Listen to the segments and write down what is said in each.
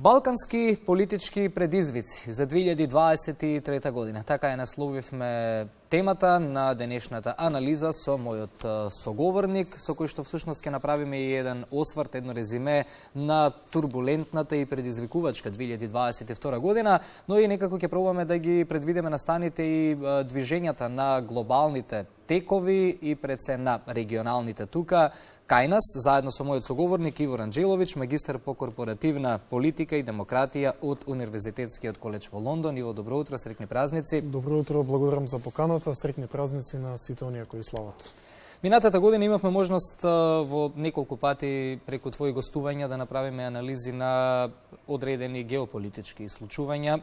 Балкански политички предизвици за 2023 година. Така ја насловивме темата на денешната анализа со мојот соговорник, со кој што всушност ќе направиме и еден осврт, едно резиме на турбулентната и предизвикувачка 2022 година, но и некако ќе пробуваме да ги предвидиме настаните и движењата на глобалните текови и пред се на регионалните тука. Кај нас, заедно со мојот соговорник Иво Ранџеловиќ, магистар по корпоративна политика и демократија од Универзитетскиот коледж во Лондон. Иво, добро утро, среќни празници. Добро утро, благодарам за поканата, среќни празници на сите оние кои слават. Минатата година имавме можност во неколку пати преку твои гостувања да направиме анализи на одредени геополитички случувања.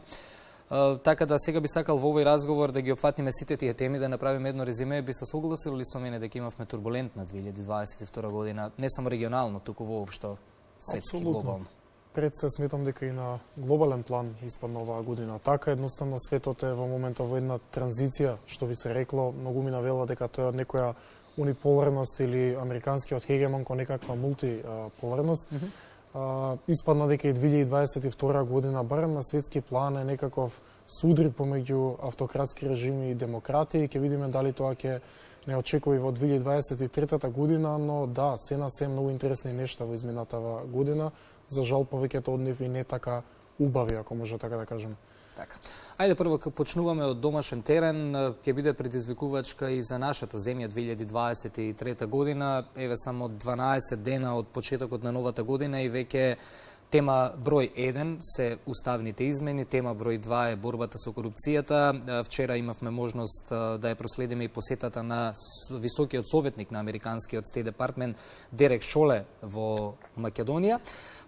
Така да сега би сакал во овој разговор да ги опфатиме сите тие теми, да направиме едно резиме. Би се согласил ли со мене дека имавме турбулентна 2022 година, не само регионално, туку воопшто светски, глобално? Пред се сметам дека и на глобален план испадна оваа година. Така едноставно светот е во моментот во една транзиција, што би се рекло, многу ми навела дека тоа е од некоја униполарност или американскиот хегемон кон некаква мултиполарност. Испадна дека и 2022 година, барем на светски план, е некаков судрик помеѓу автократски режими и демократии. Ќе видиме дали тоа ќе не очекува и во 2023 година, но да, се на се многу интересни нешта во изминатава година. За жал, повеќето од нив и не така убави, ако може така да кажем. Така. Ајде прво почнуваме од домашен терен, ќе биде предизвикувачка и за нашата земја 2023 година. Еве само 12 дена од почетокот на новата година и веќе тема број 1 се уставните измени, тема број 2 е борбата со корупцијата. Вчера имавме можност да ја проследиме и посетата на високиот советник на американскиот Стейт Департмент Дерек Шоле во Македонија.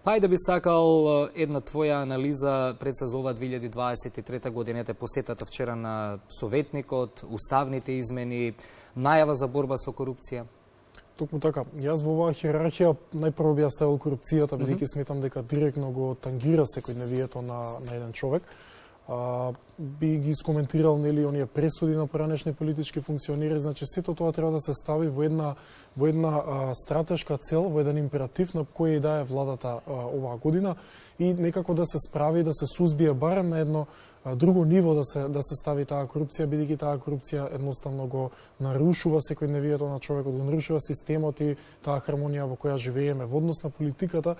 Па и да би сакал една твоја анализа пред се за ова 2023 година, посетата вчера на советникот, уставните измени, најава за борба со корупција. Токму така. Јас во оваа хиерархија најпрво би ја ставил корупцијата, бидејќи сметам дека директно го тангира секојдневието на еден човек. Би ги искоментирал нели оние пресуди на поранешни политички функционери, значи сето тоа треба да се стави во една стратешка цел, во еден императив на кој и да е владата оваа година и некако да се справи, да се сузбие барем на едно друго ниво да се стави таа корупција, бидејќи таа корупција едноставно го нарушува секојдневието на човекот, го нарушува системот и таа хармонија во која живееме во однос на политиката.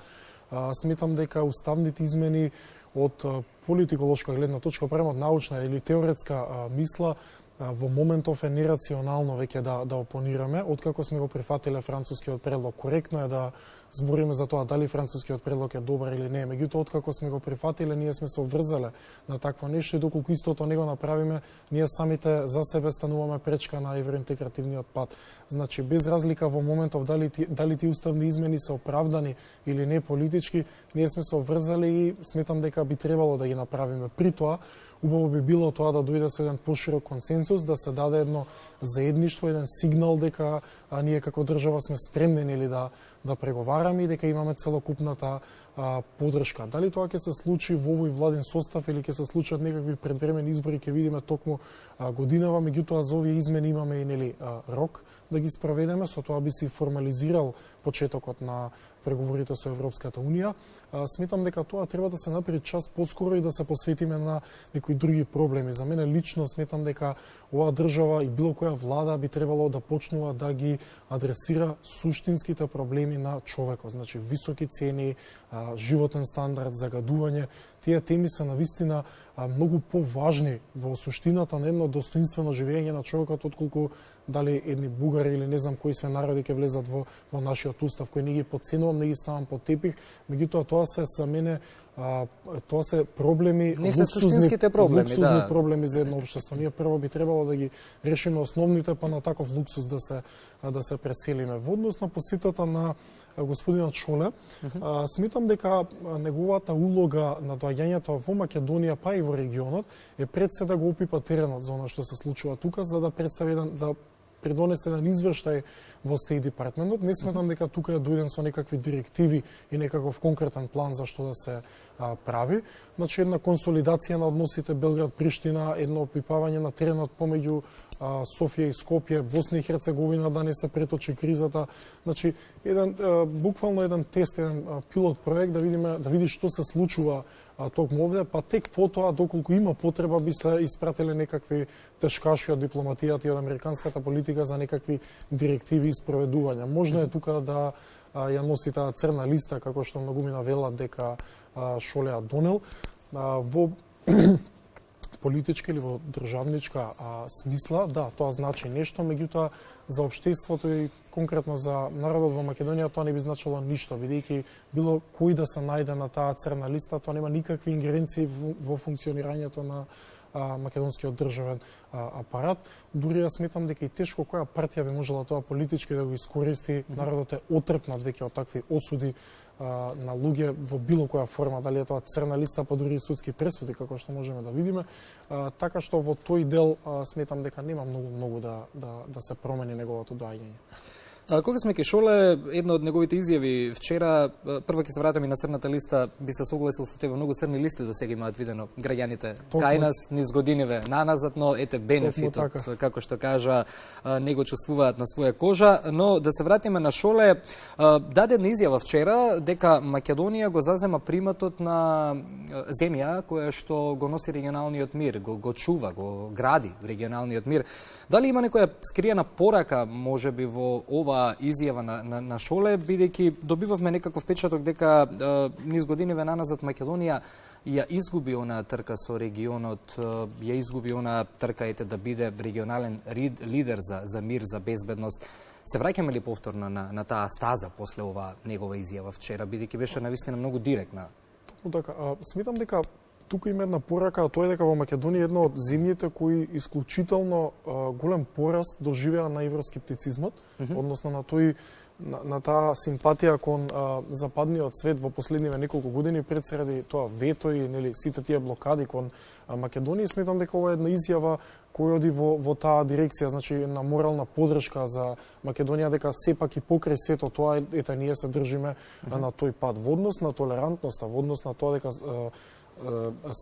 Сметам дека уставните измени од политиколошка гледна точка, према од научна или теоретска мисла, во моментов е нерационално веќе да опонираме, откако сме го прифатиле францускиот предлог. Коректно е да збориме за тоа дали францускиот предлог е добар или не. Меѓутоа, откако сме го прифатиле, ние сме се обврзале на такво нешто и доколку истото не го направиме, ние самите за себе стануваме пречка на евроинтегративниот пат. Значи, без разлика во моментов дали тие уставни измени се оправдани или не политички, ние сме се обврзале и сметам дека би требало да ги направиме. При тоа, убаво би било тоа да дојде со еден поширок консенсус, да се даде едно заедништво, еден сигнал дека ние како држава сме спремни или да преговараме и дека имаме целокупната поддршка. Дали тоа ќе се случи во овој владин состав или ќе се случат некакви предвремени избори, ќе видиме токму годинава, меѓутоа за овие измени имаме и нели рок да ги спроведеме, со тоа би се формализирал почетокот на преговорите со Европската унија. Сметам дека тоа треба да се направи час поскоро и да се посветиме на некои други проблеми. За мене лично сметам дека оваа држава и било која влада би требало да почнува да ги адресира суштинските проблеми на човекот. Значи високи цени, животен стандард, загадување. Тие теми се навистина многу поважни во суштината на едно достоинствено живење на човекот, отколку дали едни бугари или не знам кои све народи ќе влезат во нашиот устав, кои не ги подценувам, не ги ставам под тепих, меѓутоа тоа се за мене тоа се проблеми, не се суштинските проблеми, луксузни проблеми за едно општество. Ние прво би требало да ги решиме основните, па на таков луксус да се преселиме. Во однос на посетата на господинот Шоле, сметам дека неговата улога на доаѓањето во Македонија па и во регионот е пред се да го опипа теренот за она што се случува тука, за да представи придонесе еден извештај во Стейт Департментот. Не сметам дека тука е дојден со некакви директиви и некаков конкретен план за што да се прави. Значи една консолидација на односите Белград-Приштина, едно опипавање на теренот помеѓу Софија и Скопје, Босна и Херцеговина да не се преточи кризата. Значи, буквално еден тест, еден пилот проект да види што се случува токму овде, па тек потоа, доколку има потреба, би се испратиле некакви тешкаши од дипломатијата и од американската политика за некакви директиви и спроведувања. Можно е тука да ја носи таа црна листа, како што многумина велат дека Шоле ја донел. Во политичка или во државничка смисла, да, тоа значи нешто, меѓутоа за општеството и конкретно за народот во Македонија тоа не би значило ништо, бидејќи било кој да се најде на таа црна листа, тоа нема никакви ингеренции во функционирањето на македонскиот државен апарат. Дури ја сметам дека и тешко која партија би можела тоа политички да го искористи. Народот е отрпнат веќе од такви осуди на луѓе во било која форма, дали е тоа црна листа, па дури и судски пресуди, како што можеме да видиме. Така што во тој дел сметам дека нема многу да се промени неговото доаѓање. Кога сме ке Шоле, една од неговите изјави вчера, прво ќе се вратам и на црната листа, би се согласил со тебе, многу црни листи до сега имаат видено граѓаните кај нас, низ годиниве наназад, но ете бенефитот, како што кажа, не го чувствуваат на своја кожа. Но да се вратиме на Шоле, даде една изјава вчера дека Македонија го зазема приматот на земја која што го носи регионалниот мир, го чува, го гради регионалниот мир. Дали има некоја скриена порака, можеби, во ова изјава на Шоле, бидејќи добивавме некаков впечаток дека низ годиниве наназад Македонија ја изгуби онаа трка со регионот, ја изгуби онаа трка да биде регионален лидер за мир, за безбедност. Се враќаме ли повторно на таа стаза после ова негова изјава вчера, бидејќи беше навистина многу директна? Така, сметам дека тука има една порака, а тоа е дека во Македонија една од земјите кои исклучително голем пораст доживеа на евроскептицизмот, односно на таа симпатија кон западниот свет во последниве неколку години пред заради тоа вето и нели сите тие блокади кон Македонија. Сметам дека ова е една изјава која оди во таа дирекција, значи на морална подршка за Македонија, дека сепак и покрај сето тоа ние се држиме на тој пат во однос на толерантноста, во однос на тоа дека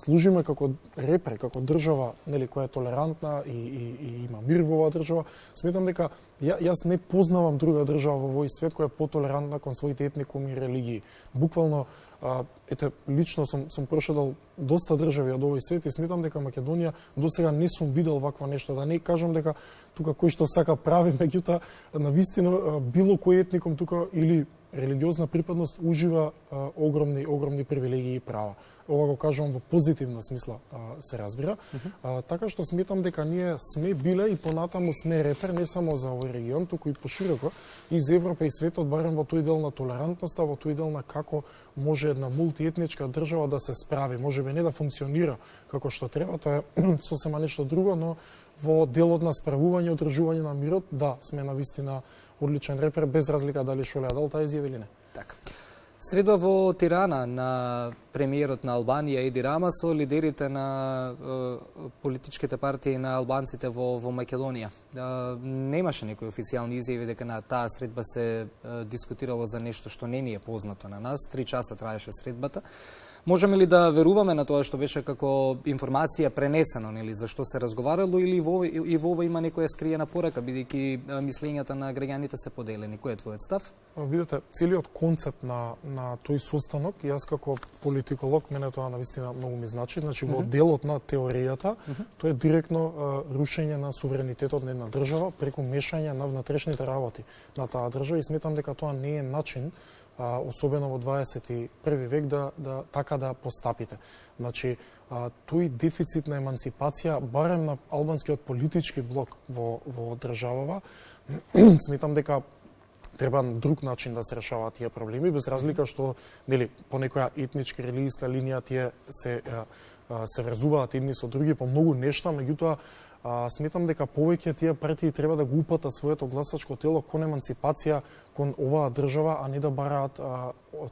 служиме како репре, како држава, нели, која е толерантна и има мир во оваа држава. Сметам дека јас не познавам друга држава во овој свет која е потолерантна кон своите етникуми и религии. Буквално, лично сум прошедал доста држави од овој свет и сметам дека Македонија досега не сум видел вакво нешто. Да не кажам дека тука кој што сака прави, меѓутоа навистина било кој етникум тука или религиозна припадност ужива огромни привилегии и права. Ова го кажувам во позитивна смисла, се разбира. Така што сметам дека ние сме биле и понатаму сме репер не само за овој регион, туку и пошироко и за Европа и светот, барем во тој дел на толерантноста, во тој дел на како може една мултиетничка држава да се справи. Можеби не да функционира како што треба, тоа е сосема нешто друго, но во делот на справување и одржување на мирот, да, сме навистина одличен репер, без разлика дали Шоле дал таа изјава или не. Така. Средба во Тирана на премиерот на Албанија Еди Рама со лидерите на политичките партии на албанците во Македонија. Немаше некои официјални изјави дека на таа средба се дискутирало за нешто што не ни е познато на нас. 3 часа траеше средбата. Можеме ли да веруваме на тоа што беше како информација пренесено, нели, за што се разговарало, или и во ова има некоја скриена порака, бидејќи мислењата на граѓаните се поделени? Кој е твојот став? Видете, целиот концепт на тој состанок, јас како политиколог, мене тоа навистина многу ми значи, во делот на теоријата, тоа е директно рушење на суверенитетот на една држава преку мешање на внатрешните работи на таа држава и сметам дека тоа не е начин, особено во 21 век, да така да постапите. Значи, тој дефицит на емансипација, барем на албанскиот политички блок во државава, сметам дека треба на друг начин да се решаваат тие проблеми, без разлика што, нели, по некоја етничка, религијска линија тие се врзуваат едни со други по многу нешта, меѓутоа сметам дека повеќе тие партии треба да го упатат своето гласачко тело кон емансипација кон оваа држава, а не да бараат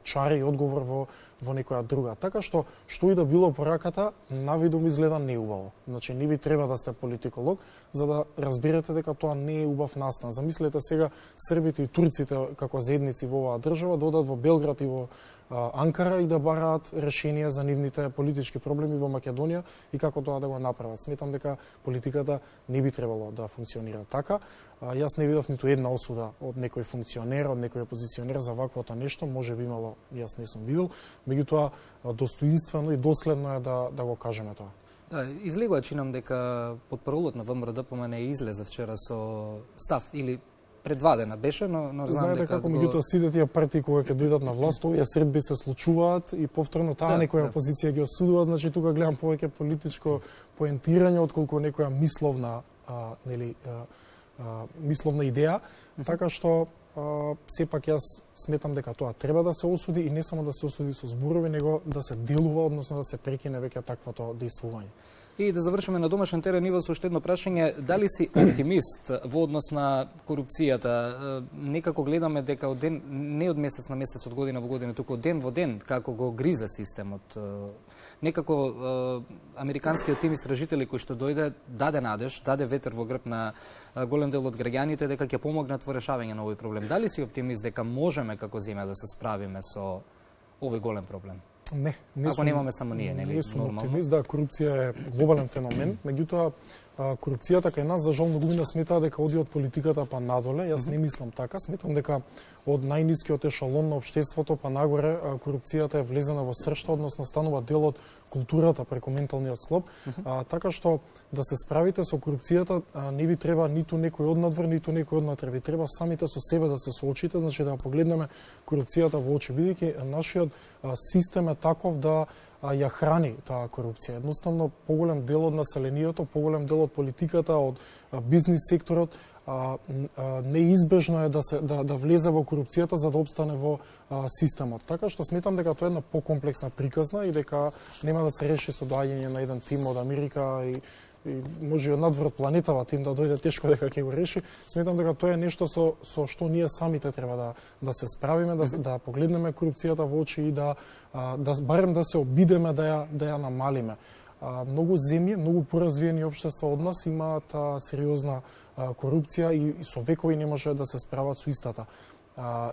чари и одговор во некоја друга. Така што и да било пораката, навидом изгледа неубаво. Значи, не ви треба да сте политиколог за да разберете дека тоа не е убав настан. Замислете сега србите и турците како заедници во оваа држава да одат во Белград и во Анкара и да бараат решенија за нивните политички проблеми во Македонија и како тоа да го направат. Сметам дека политиката не би требало да функционира така. Јас не видов ниту една осуда од некој функционер, од некој опозиционер за ваквото нешто, може би имало, јас не сум видел, меѓутоа достоинствено и доследно е да го кажеме тоа. Да, излегува чинам дека потпорулот на ВМРО ДПМН излезе вчера со став или пред 2 дена беше, но знам знаете дека како меѓутоа сите тие партии кога ќе дојдат на власт, овие средби се случуваат и повторно таа некоја опозиција ги осудува, значи тука гледам повеќе политичко поентирање отколку некоја мисловна мисловна идеја, така што сепак јас сметам дека тоа треба да се осуди и не само да се осуди со зборови, него да се делува, односно да се прекине веќе таквото действување. И да завршиме на домашен терен, Ива, со уште едно прашање, дали си оптимист во однос на корупцијата? Некако гледаме дека од ден, не од месец на месец, од година во година, туку од ден во ден, како го гриза системот. Некако американскиот тим истражители кој што дојде, даде надеж, даде ветер во грб на голем дел од граѓаните дека ќе помогнат во решавање на овој проблем. Дали си оптимист дека можеме како земја да се справиме со овој голем проблем? Не ако немаме само ние, нели? Не сум оптимист, да, корупција е глобален феномен, меѓутоа корупцијата кај нас за жал многумина сметаа дека оди од политиката па надоле. Јас не мислам така, сметам дека од најнискиот ешалон на општеството па нагоре корупцијата е влезена во сршта, односно станува дел од културата преку менталниот склоп, така што да се справите со корупцијата не ви треба ниту некој однадвор, ниту некој однатре, ви треба самите со себе да се соочите, значи да погледнеме корупцијата во очи, бидејќи нашиот систем е таков да ја храни таа корупција. Едноставно, поголем дел од населението, поголем дел од политиката, од бизнис секторот, неизбежно е да влезе во корупцијата за да обстане во системот. Така што сметам дека тоа е една покомплексна приказна и дека нема да се реши со доаѓање на еден тим од Америка и може од надвор планетава тим да дојде, тешко дека ќе го реши. Сметам дека тоа е нешто со што ние самите треба да се справиме, да погледнеме корупцијата во очи и да барем да се обидеме да ја намалиме. Многу земји, многу поразвиени општества од нас имаат сериозна корупција и со векови не може да се справат со истата.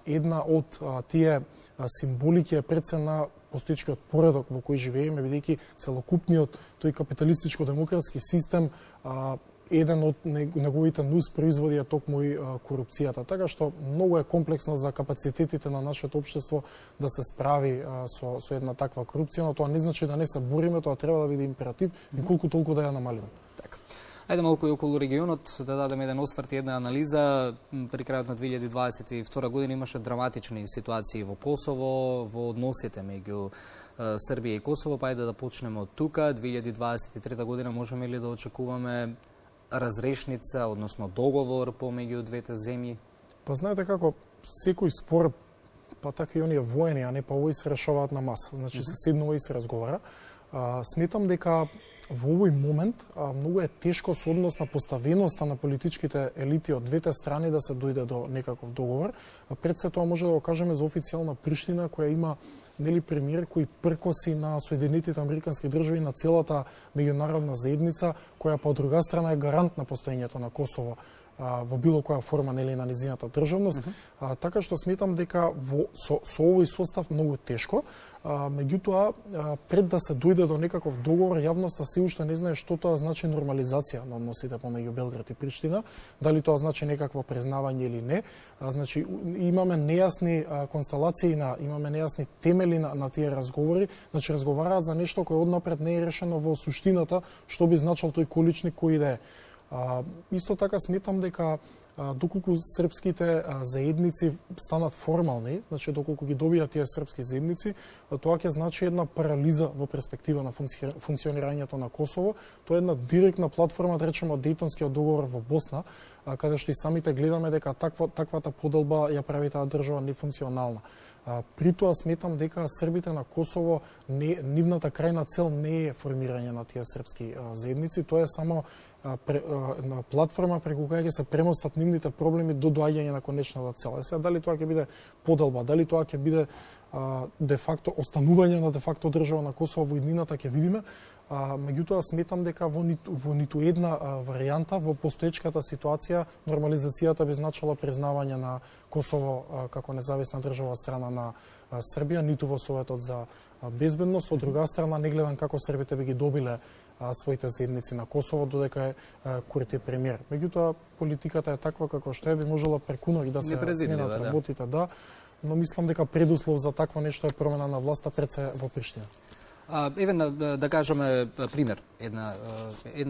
Една од тие символики е пред се на постоечкиот поредок во кој живееме, бидејќи целокупниот тој капиталистичко-демократски систем, еден од неговите нус производи е токму и корупцијата. Така што многу е комплексно за капацитетите на нашето општество да се справи со една таква корупција, но тоа не значи да не се бориме, тоа треба да биде императив и колку толку да ја намалиме. Така. Ајде малку и околу регионот да дадеме еден осврт и една анализа. При крајот на 2022 година имаше драматични ситуации во Косово, во односите меѓу Србија и Косово, па ајде да почнеме од тука. 2023 година можеме ли да очекуваме разрешница, односно договор помеѓу двете земји? Па знаете како, секој спор, па така и оние воени, а не па овој се решаваат на маса. Значи се седнува и се разговара. Сметам дека во овој момент многу е тешко со однос на поставеноста на политичките елити од двете страни да се дојде до некаков договор. Пред се тоа може да го кажеме за официјална Приштина која има премиер кој пркоси на Соединетите Американски држави, на целата меѓународна заедница, која по друга страна е гарант на постоењето на Косово во било која форма на нејзината државност. Така што сметам дека со овој состав многу тешко. Меѓутоа, пред да се дојде до некаков договор, јавноста се уште не знае што тоа значи нормализација на односите помеѓу Белград и Приштина, дали тоа значи некакво признавање или не. Значи, имаме нејасни констелации, имаме нејасни темели на тие разговори, значи разговараат за нешто кое однапред не е решено во суштината, што би значил тој количник кој да е. Исто така сметам дека доколку српските заедници станат формални, значи доколку ги добијат тие српски заедници, тоа ќе значи една парализа во перспектива на функционирањето на Косово. Тоа е една директна платформа, да речеме, од Дејтонскиот договор во Босна, каде што и самите гледаме дека таквата поделба ја прави таа држава нефункционална. При тоа сметам дека србите на Косово, нивната крајна цел не е формирање на тие српски заедници, тоа е само на платформа преку која ќе се премостат нивните проблеми до доаѓање на конечната цел. Сега дали тоа ќе биде поделба, дали тоа ќе биде де факто останување на де факто држава на Косово во иднината ќе видиме. Меѓутоа сметам дека во ниту една варијанта во постоечката ситуација нормализацијата би значила признавање на Косово како независна држава од страна на Србија, ниту во Советот за безбедност. Од друга страна не гледам како србите би ги добиле своите заедници на Косово додека е Курти премиер. Меѓутоа политиката е таква како што е, би можела преку ноќ да се сменат работите, да, но мислам дека предуслов за такво нешто е промена на власта пред се во Приштина. Еве да кажеме пример, една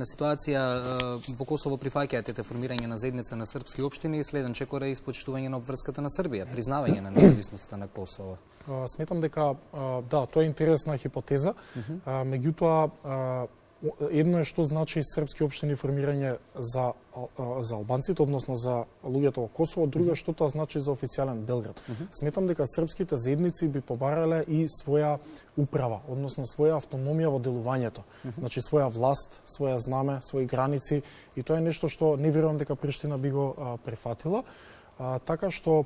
ситуација во Косово прифаќајте формирање на заедница на српски општини и следен чекор е испочитување на обврската на Србија, признавање на независноста на Косово. Сметам дека да, тоа е интересна хипотеза, меѓутоа едно е што значи српски општини формирање за албанците, односно за луѓето во Косово, друго што тоа значи за официјален Белград. Сметам дека српските заедници би побарале и своја управа, односно своја автономија во делувањето. Значи своја власт, своја знаме, своји граници, и тоа е нешто што не верувам дека Приштина би го прифатила, така што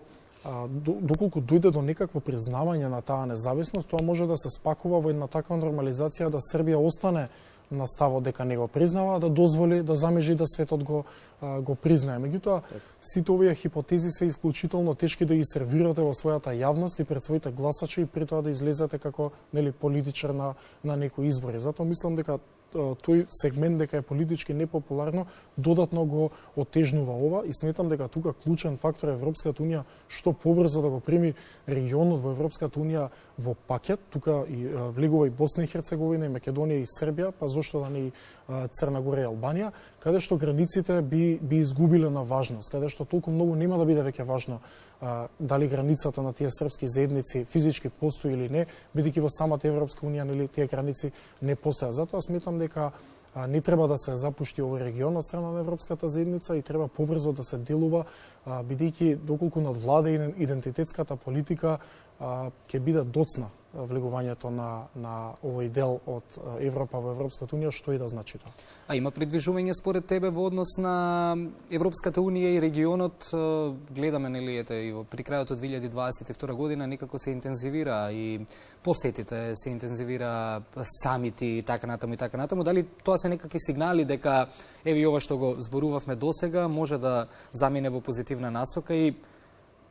доколку дојде до некакво признавање на таа независност, тоа може да се спакува во една таква нормализација да Србија остане на ставот дека не го признава, да дозволи да замежи да светот го признае. Меѓутоа, сите овие хипотези се исклучително тешки да ги сервирате во својата јавност и пред своите гласачи и при тоа да излезете како политичар на некои избори. Затоа мислам дека тој сегмент дека е политички непопуларно додатно го отежнува ова и сметам дека тука клучен фактор е Европската унија што побрзо да го прими регионот во Европската унија во пакет. Тука и влегува и Босна и Херцеговина, и Македонија и Србија, па зошто да не и Црна Гора и Албанија, каде што границите би изгубиле на важност, каде што толку многу нема да биде веќе важно дали границата на тие српски заедници физички постои или не, бидејќи во самата Европска унија нели тие граници не постојат. Затоа сметам дека не треба да се запушти овој регион од страна на Европската заедница и треба побрзо да се делува, бидејќи доколку надвлада идентитетската политика ќе биде доцна влегувањето на овој дел од Европа во Европската унија, што и да значи тоа. А има придвижување според тебе во однос на Европската унија и регионот? Гледаме, нели, и при крајот од 2022 година некако се интензивира и посетите, се интензивира самити и така натаму. Дали тоа се некакви сигнали дека еве ова што го зборувавме досега може да замине во позитивна насока и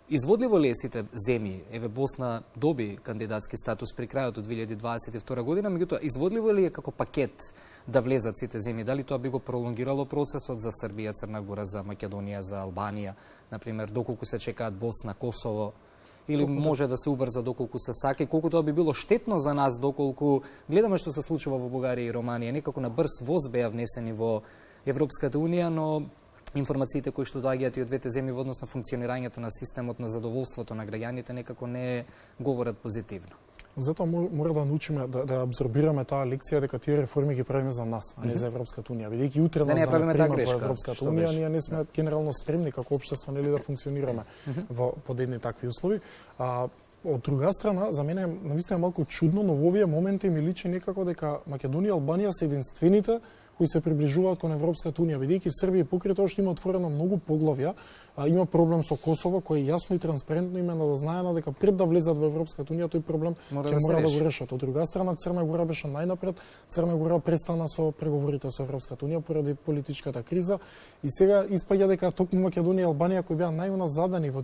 изводливо ли е сите земји? Еве Босна доби кандидатски статус при крајот од 2022 година, меѓутоа изводливо ли е како пакет да влезат сите земји? Дали тоа би го пролонгирало процесот за Србија, Црна Гора, за Македонија, за Албанија, например, доколку се чекаат Босна, Косово? Или може да се убрза доколку се сака, и колку тоа би било штетно за нас, доколку гледаме што се случува во Бугарија и Романија, некако на брз воз беа внесени во Европската унија, но информациите кои што доаѓаат и од двете земји во однос на функционирањето на системот на задоволството на граѓаните некако не говорат позитивно. Затоа мора да научиме да абсорбираме таа лекција дека тие реформи ги правиме за нас, а не за Европската унија. Бидејќи утре нас да не примат во Европската унија, ние не сме генерално спремни како општество нели да функционираме под едни такви услови. Од друга страна, за мене навистина малку чудно, но во овие моменти ми личи некако дека Македонија и Албанија се единствените кои се приближуваат кон Европската унија, бидејќи Србија покрај тоа што има отворено многу поглавја, има проблем со Косово кој јасно и транспарентно имено да знаено дека пред да влезат во Европската унија тој проблем ќе мора да го решат. Од друга страна, Црна Гора беше најнапред, Црна Гора престана со преговорите со Европската унија поради политичката криза и сега испаѓа дека токму Македонија и Албанија кои беа најуназадени во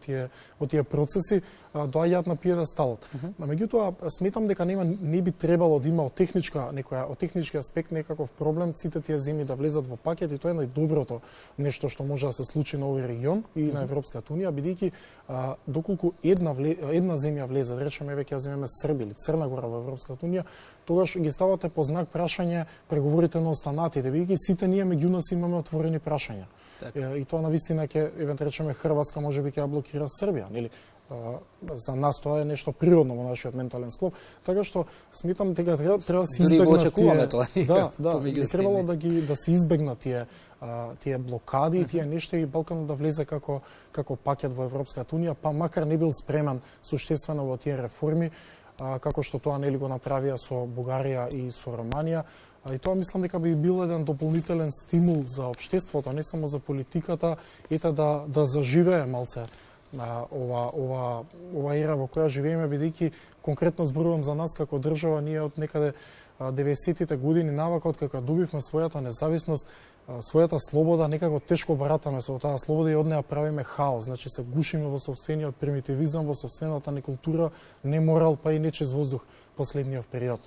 тие процеси доаѓаат на пиедесталот. Меѓутоа сметам дека не би требало да има од технички аспект некаков проблем сите тие земји да влезат во пакет и тоа е најдоброто нешто што може да се случи на овој регион и на Европската унија, бидејќи доколку една земја влезе, да речеме еве ќе земеме Србија или Црна Гора во Европската унија, тогаш ги ставате по знак прашање преговорите на останатите, бидејќи сите ние меѓу нас имаме отворени прашања. И тоа навистина ќе евентуално речеме Хрватска можеби ќе ја блокира Србија, нели? За нас тоа е нешто природно во нашиот ментален склоп, така што сметам дека треба да се избегнат тие требало да се избегнат тие блокади и тие нешта и Балканот да влезе како пакет во Европската унија, па макар не бил спремен суштествено во тие реформи, како што тоа нели го направија со Бугарија и со Романија. И тоа мислам дека би бил еден дополнителен стимул за општеството, не само за политиката, да заживее малце ова ера во која живееме, бидејќи конкретно зборувам за нас како држава, ние од некаде 90-тите години навака, од кога добивме својата независност, својата слобода, некако тешко баратаме со таа слобода и од неа правиме хаос. Значи се гушиме во сопствениот примитивизам, во сопствената некултура, не морал, па и нечист воздух последниот период.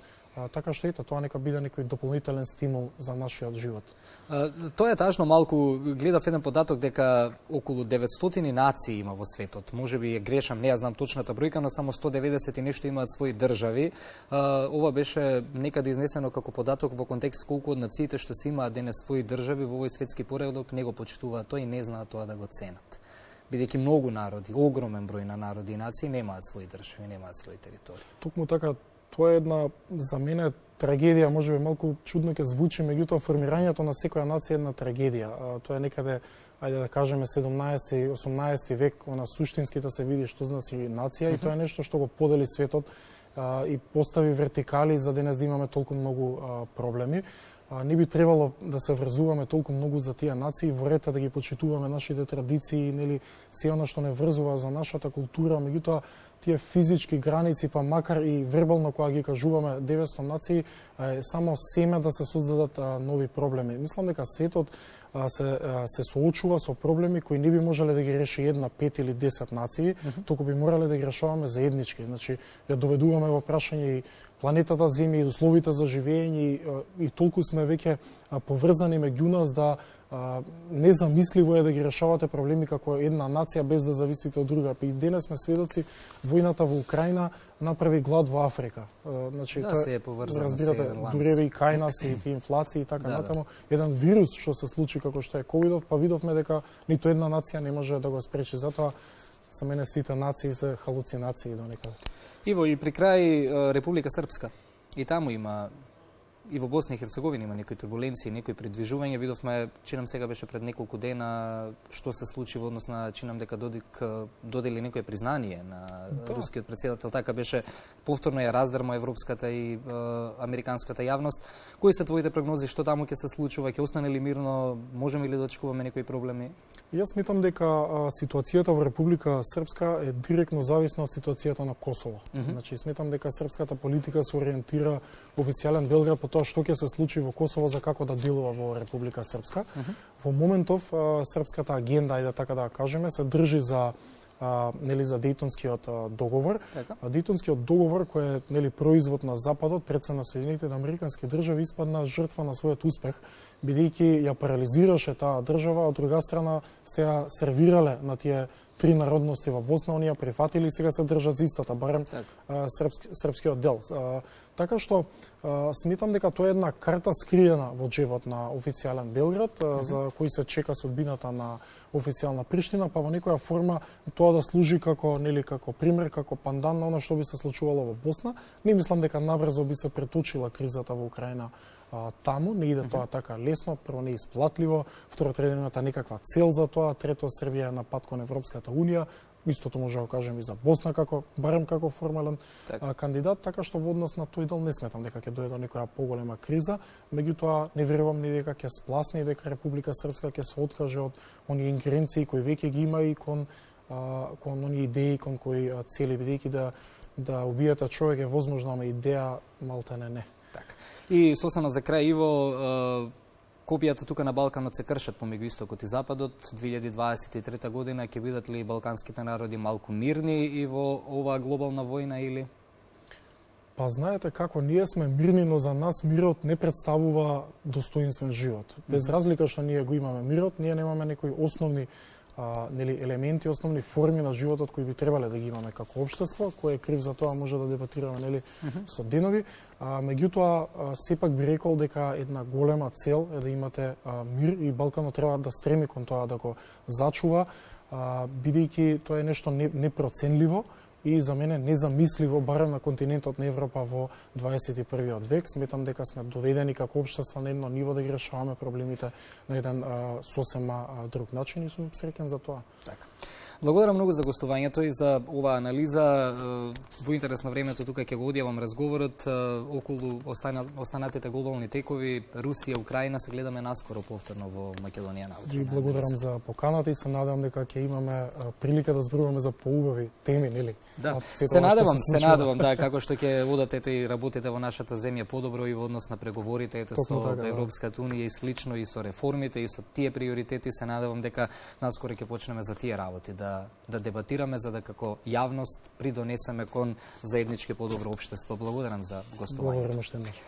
Така што ето, тоа нека биде некој дополнителен стимул за нашиот живот. Тоа е тажно малку, гледав еден податок дека околу 900 нации има во светот. Може би е грешам, не ја знам точната бројка, но само 190 и нешто имаат своји држави. Ова беше некаде изнесено како податок во контекст колку од нациите што си имаат денес своји држави во овој светски поредок не го почитуваат тоа и не знаат тоа да го ценат. Бидејќи многу народи, огромен број на народи и нации немаат своји држави, немаат своји територии. Токму така, тоа е една, за мене, трагедија, може би малку чудно ќе звучи, меѓутоа формирањето на секоја нација е една трагедија. Тоа е некаде, ајде да кажеме, 17-18 век, она суштински да се види што значи нација, и тоа е нешто што го подели светот и постави вертикали за денес да имаме толку многу проблеми. Не би требало да се врзуваме толку многу за тие нации, во ред да ги почитуваме нашите традиции, нели, се она што не врзува за нашата култура, меѓутоа тие физички граници, па макар и вербално кога ги кажуваме 900 нации, е само семе да се создадат нови проблеми. Мислам дека светот се соочува со проблеми кои не би можеле да ги реши една, 5 или 10 нации, туку би морале да ги решаваме заеднички. Значи, ја доведуваме во прашање и планетата Земја, и условите за живење, и толку сме веќе поврзани меѓу нас да незамисливо е да ги решавате проблеми како една нација без да зависите од друга. И денес сме сведоци, војната во Украина направи глад во Африка. Значи, да, се е поврзано, разбирате, дуреви и кај нас и тие инфлации и така натаму. Еден вирус што се случи како што е ковидов, па видовме дека ниту една нација не може да го спречи. Затоа за мене сите нации се халуцинации до некаде. Иво, и при крај Република Српска. И таму има, и во Босна и Херцеговина има некои турбуленции, некои предвижувања. Видовме, чинам сега беше пред неколку дена, што се случи во однос на, чинам дека Додик додели некое признание на рускиот претседател. Така беше, повторно ја раздрма европската и американската јавност. Кои се твоите прогнози, што таму ќе се случува, ќе остане ли мирно, можеме ли да очекуваме некои проблеми? Јас мислам дека ситуацијата во Република Српска е директно зависна од ситуацијата на Косово. Значи, сметам дека српската политика се ориентира официјален Белград по тоа што ќе се случи во Косово за како да делува во Република Српска. Во моментов српската агенда, ајде така да кажеме, се држи за нели за Дејтонскиот договор. Дејтонскиот договор кој е нели производ на Западот, пред на Соединетите американски држави, испадна жртва на својот успех, бидејќи ја парализираше таа држава, од друга страна се ја сервирале на тие три народности во Босна, оние прифатили и сега се држат за истата, барем српскиот дел. Така што сметам дека тоа е една карта скриена во джебот на официјален Белград, за кој се чека судбината на официјална Приштина, па во некоја форма тоа да служи како нели како пример, како пандан на она што би се случувало во Босна. Не мислам дека набрзо би се преточила кризата во Украина таму, не иде тоа така лесно, прво не исплатливо, второ треба да имате некаква цел за тоа, трето Србија е на пат кон Европската унија, истото може да кажем и за Босна како барем како формален кандидат, така што во однос на тој дел не сметам дека ќе дојде до некоја поголема криза, меѓутоа не верувам ни дека ќе спласне и дека Република Српска ќе се откаже од оние ингеренции кои веќе ги има и кон оние идеи кон кои цели, бидејќи да убиете човек е возможна, ама идеја малтене не. Така. И сосема за крај, Иво, копијата тука на Балканот се кршат помеѓу Истокот и Западот. 2023 година ќе бидат ли балканските народи малку мирни и во оваа глобална војна или? Па знаете како, ние сме мирни, но за нас мирот не представува достоинствен живот. Без разлика што ние го имаме мирот, ние немаме некои основни нели елементи, основни форми на животот кои би требале да ги имаме како општество, кој е крив за тоа може да дебатираме нели со денови. Меѓутоа сепак би рекол дека една голема цел е да имате мир и Балканот треба да стреми кон тоа да го зачува, бидејќи тоа е нешто непроценливо и за мене незамисливо, барем на континентот на Европа во 21. век. Сметам дека сме доведени како општество на едно ниво да ги решаваме проблемите на еден сосема друг начин и сум среќен за тоа. Така. Благодарам многу за гостувањето и за оваа анализа. Во интерес на времето тука ќе го одјавам разговорот околу останатите глобални текови, Русија, Украина, се гледаме наскоро повторно во Македонија. Ви благодарам за поканата и се надевам дека ќе имаме прилика да зборуваме за поубави теми, нели? Да, се надевам, да, како што ќе водат и работите во нашата земја подобро и во однос на преговорите со Европската унија и слично и со реформите и со тие приоритети, се надевам дека наскоро ќе почнеме за тие работи да дебатираме за да како јавност придонесеме кон заеднички подобро општество. Благодарам за гостувањето. Благодарам уште еднаш.